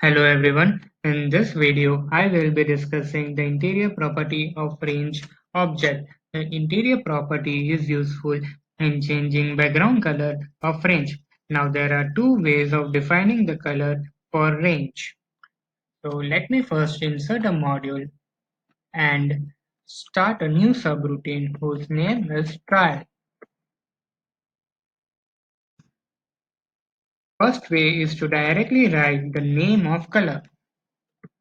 Hello everyone, in this video I will be discussing the interior property of range object. The interior property is useful in changing background color of range. Now there are two ways of defining the color for range. So let me first insert a module and start a new subroutine whose name is trial. First way is to directly write the name of color.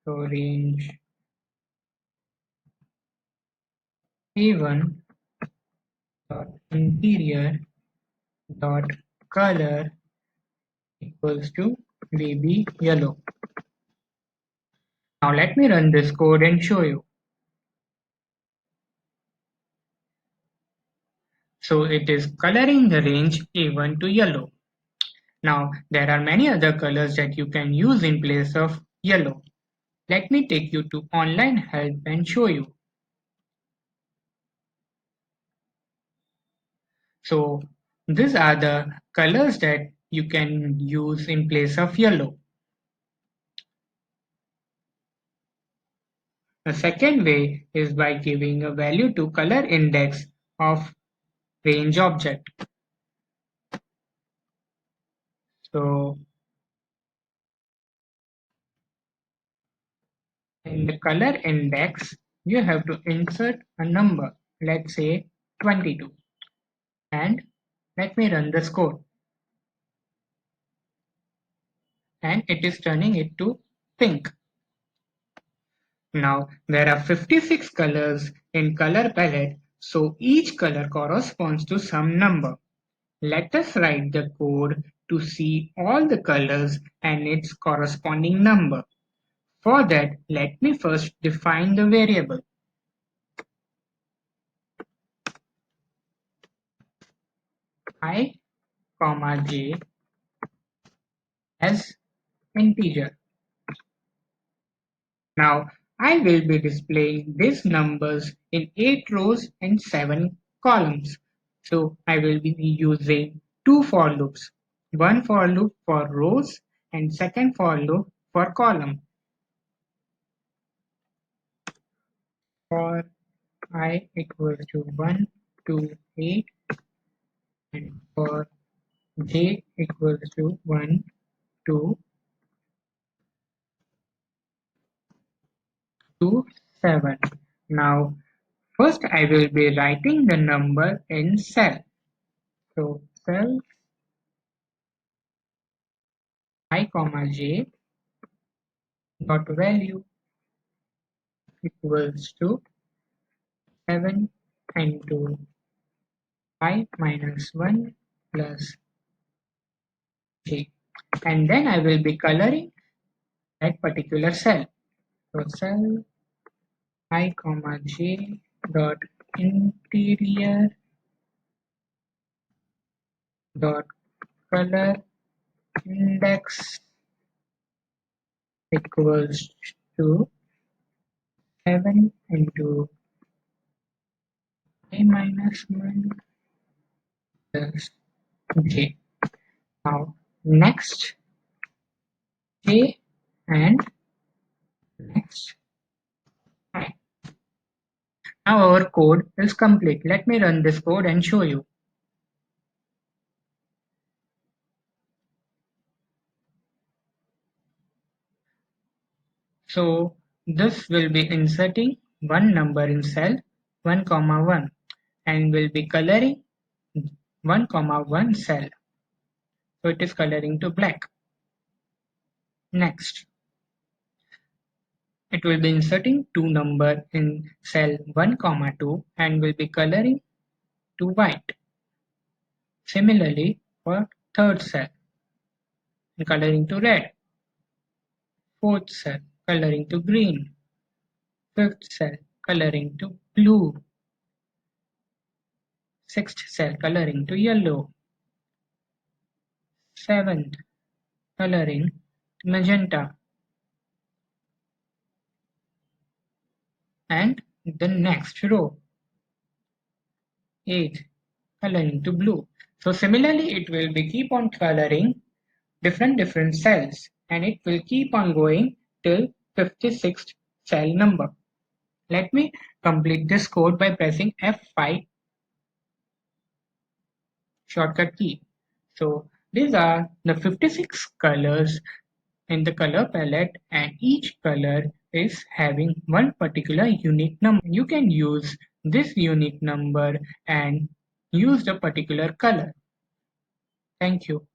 So range A1 dot interior dot color equals to VB yellow. Now let me run this code and show you. So it is coloring the range A1 to yellow. Now there are many other colors that you can use in place of yellow. Let me take you to online help and show you. So these are the colors that you can use in place of yellow. The second way is by giving a value to color index of range object. So in the color index, you have to insert a number, let's say 22. And let me run this code. And it is turning it to pink. Now there are 56 colors in color palette, so each color corresponds to some number. Let us write the code to see all the colors and its corresponding number. For that, let me first define the variable. I, j as integer. Now I will be displaying these numbers in 8 rows and 7 columns. So I will be using two for loops. One for loop for rows and second for loop for column. For I equals to 1 to 8 and for j equals to 1 to 7. Now first I will be writing the number in cell. So cell I comma j dot value equals to 7 into I minus 1 plus j, and then I will be coloring that particular cell. So cell I comma j dot interior dot color index equals to 7 into I minus 1 plus j. Now next j and next I. Now our code is complete. Let me run this code and show you. So this will be inserting one number in cell 1 comma 1 and will be coloring 1 comma 1 cell. So it is coloring to black. Next, it will be inserting two number in cell 1 comma 2 and will be coloring to white. Similarly for third cell, coloring to red. Fourth cell, coloring to green. Fifth cell, coloring to blue. Sixth cell, coloring to yellow. Seventh, coloring to magenta. And the next row, eighth, coloring to blue. So similarly, it will be keep on coloring different cells and it will keep on going till 56th cell number. Let me complete this code by pressing F5 shortcut key. So these are the 56 colors in the color palette, and each color is having one particular unique number. You can use this unique number and use the particular color. Thank you.